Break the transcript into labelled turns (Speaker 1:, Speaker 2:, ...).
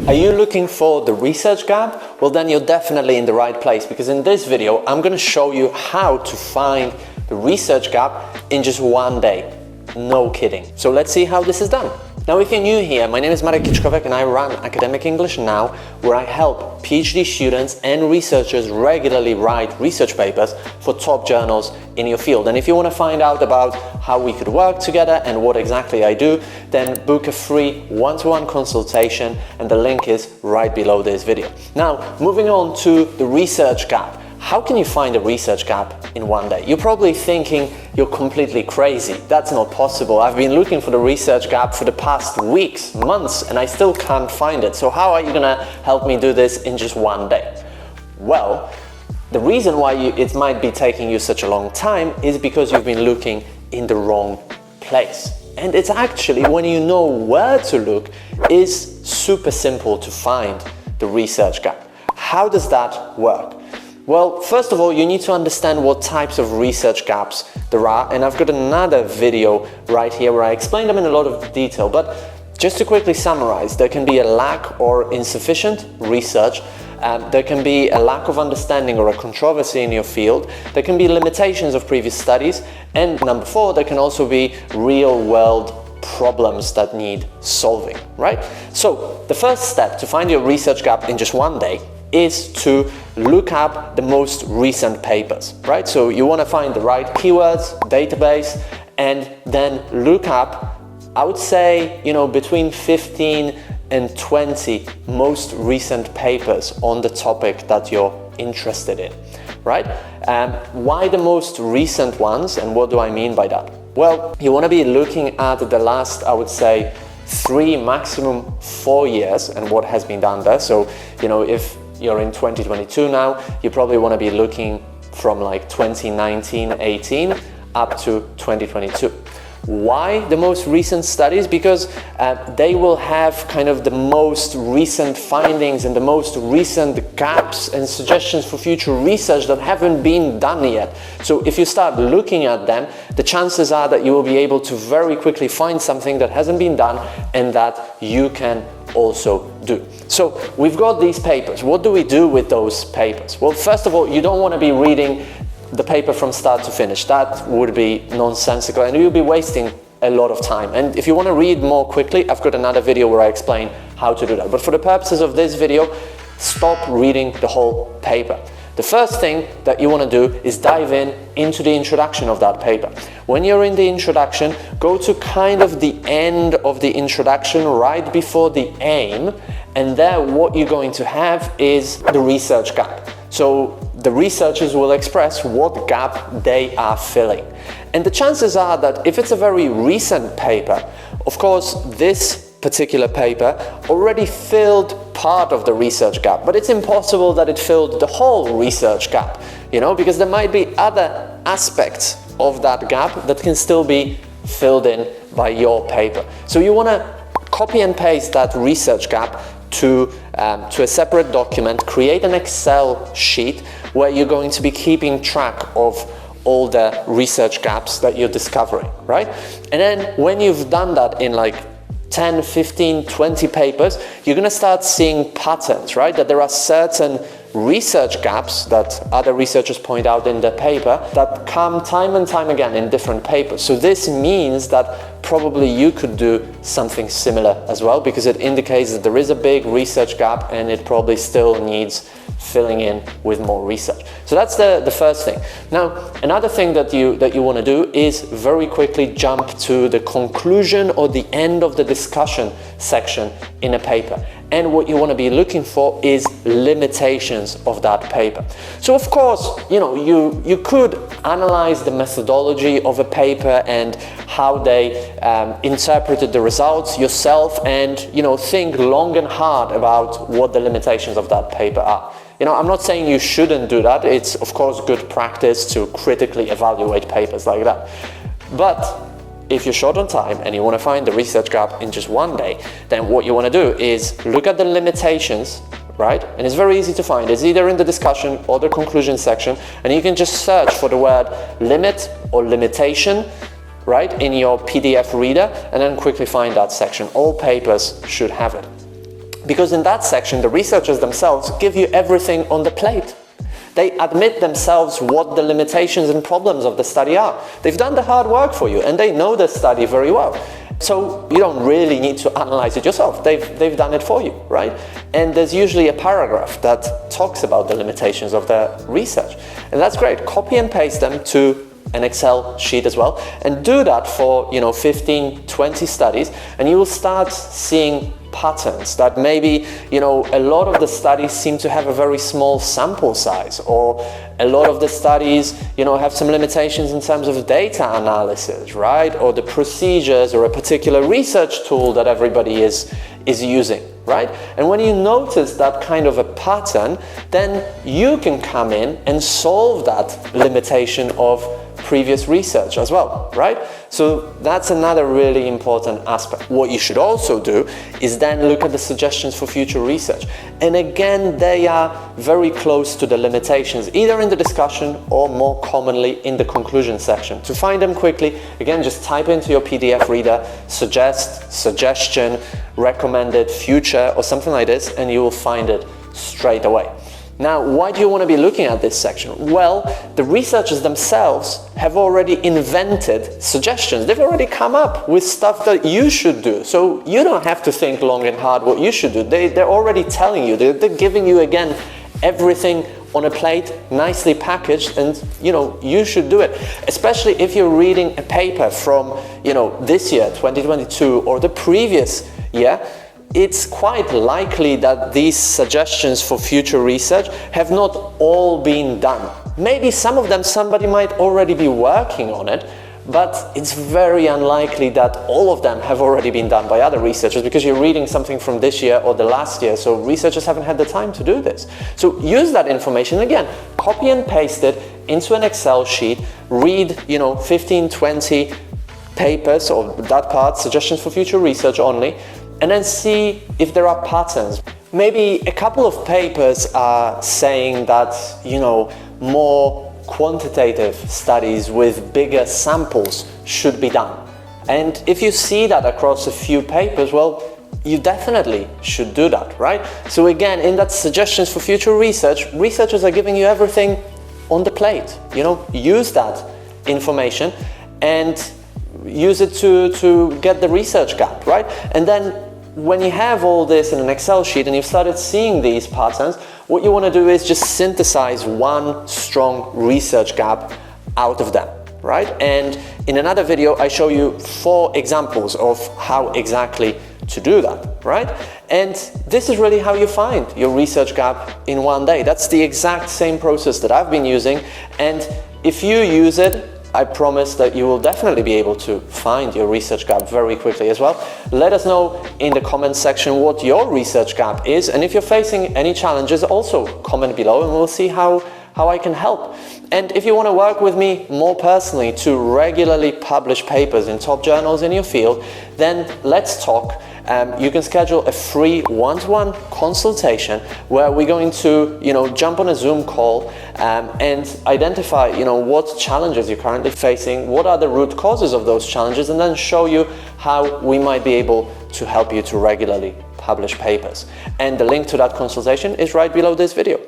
Speaker 1: Are you looking for the research gap? Well, then you're definitely in the right place, because in this video, I'm going to show you how to find the research gap in just one day. No kidding. So let's see how this is done. Now, if you're new here, my name is Marek Kiczkowiak and I run Academic English Now, where I help PhD students and researchers regularly write research papers for top journals in your field. And if you want to find out about how we could work together and what exactly I do, then book a free one-to-one consultation, and the link is right below this video. Now, moving on to the research gap. How can you find a research gap in one day? You're probably thinking you're completely crazy. That's not possible. I've been looking for the research gap for the past weeks, months, and I still can't find it. So how are you gonna help me do this in just one day? Well, the reason why it might be taking you such a long time is because you've been looking in the wrong place. And it's actually, when you know where to look, is super simple to find the research gap. How does that work? Well, first of all, you need to understand what types of research gaps there are, and I've got another video right here where I explain them in a lot of detail, but just to quickly summarize, there can be a lack or insufficient research, there can be a lack of understanding or a controversy in your field, there can be limitations of previous studies, and number 4, there can also be real-world problems that need solving, right? So the first step to find your research gap in just one day is to look up the most recent papers, right? So you want to find the right keywords, database, and then look up, I would say, between 15 and 20 most recent papers on the topic that you're interested in, right? Why the most recent ones, and what do I mean by that? Well, you want to be looking at the last, I would say, 3, maximum 4 years and what has been done there. So, if you're in 2022 now, you probably want to be looking from like 2019-18 up to 2022. Why the most recent studies? Because they will have kind of the most recent findings and the most recent gaps and suggestions for future research that haven't been done yet. So if you start looking at them, the chances are that you will be able to very quickly find something that hasn't been done and that you can also do. So we've got these papers. What do we do with those papers? Well, first of all, you don't want to be reading the paper from start to finish. That would be nonsensical and you'll be wasting a lot of time. And if you want to read more quickly, I've got another video where I explain how to do that. But for the purposes of this video, stop reading the whole paper. The first thing that you want to do is dive into the introduction of that paper. When you're in the introduction, go to kind of the end of the introduction, right before the aim, and there what you're going to have is the research gap. So the researchers will express what gap they are filling. And the chances are that if it's a very recent paper, of course, this particular paper already filled part of the research gap, but it's impossible that it filled the whole research gap, because there might be other aspects of that gap that can still be filled in by your paper. So you want to copy and paste that research gap to a separate document, create an Excel sheet where you're going to be keeping track of all the research gaps that you're discovering, right? And then when you've done that in like 10, 15, 20 papers, you're going to start seeing patterns, right? That there are certain research gaps that other researchers point out in their paper that come time and time again in different papers. So this means that probably you could do something similar as well, because it indicates that there is a big research gap and it probably still needs filling in with more research. So that's the first thing. Now, another thing that you want to do is very quickly jump to the conclusion or the end of the discussion section in a paper. And what you want to be looking for is limitations of that paper. So of course, you could analyze the methodology of a paper and how they interpreted the results yourself and, think long and hard about what the limitations of that paper are. I'm not saying you shouldn't do that. It's, of course, good practice to critically evaluate papers like that. But if you're short on time and you want to find the research gap in just one day, then what you want to do is look at the limitations, right? And it's very easy to find. It's either in the discussion or the conclusion section, and you can just search for the word limit or limitation, right, in your PDF reader, and then quickly find that section. All papers should have it. Because in that section, the researchers themselves give you everything on the plate. They admit themselves what the limitations and problems of the study are. They've done the hard work for you and they know the study very well. So you don't really need to analyze it yourself. They've done it for you, right? And there's usually a paragraph that talks about the limitations of the research. And that's great. Copy and paste them to an Excel sheet as well, and do that for 15, 20 studies, and you will start seeing patterns that maybe a lot of the studies seem to have a very small sample size, or a lot of the studies have some limitations in terms of data analysis, right? Or the procedures, or a particular research tool that everybody is using, right? And when you notice that kind of a pattern, then you can come in and solve that limitation of previous research as well, right? So that's another really important aspect. What you should also do is then look at the suggestions for future research. And again, they are very close to the limitations, either in the discussion or more commonly in the conclusion section. To find them quickly, again, just type into your PDF reader, suggest, suggestion, recommended, future, or something like this, and you will find it straight away. Now, why do you want to be looking at this section? Well, the researchers themselves have already invented suggestions. They've already come up with stuff that you should do. So you don't have to think long and hard what you should do. They're already telling you. They're giving you, again, everything on a plate, nicely packaged, and you should do it. Especially if you're reading a paper from this year, 2022, or the previous year. It's quite likely that these suggestions for future research have not all been done. Maybe some of them, somebody might already be working on it, but it's very unlikely that all of them have already been done by other researchers, because you're reading something from this year or the last year, so researchers haven't had the time to do this. So use that information, again, copy and paste it into an Excel sheet, read 15, 20 papers, or that part, suggestions for future research only, and then see if there are patterns. Maybe a couple of papers are saying that, more quantitative studies with bigger samples should be done. And if you see that across a few papers, well, you definitely should do that, right? So again, in that suggestions for future research, researchers are giving you everything on the plate. Use that information and use it to get the research gap, right? And then when you have all this in an Excel sheet and you've started seeing these patterns, what you want to do is just synthesize one strong research gap out of them, right? And in another video, I show you 4 examples of how exactly to do that, right? And this is really how you find your research gap in one day. That's the exact same process that I've been using. And if you use it, I promise that you will definitely be able to find your research gap very quickly as well. Let us know in the comments section what your research gap is, and if you're facing any challenges, also comment below and we'll see how I can help. And if you want to work with me more personally to regularly publish papers in top journals in your field, then let's talk. You can schedule a free one-to-one consultation where we're going to, jump on a Zoom call and identify, what challenges you're currently facing, what are the root causes of those challenges, and then show you how we might be able to help you to regularly publish papers. And the link to that consultation is right below this video.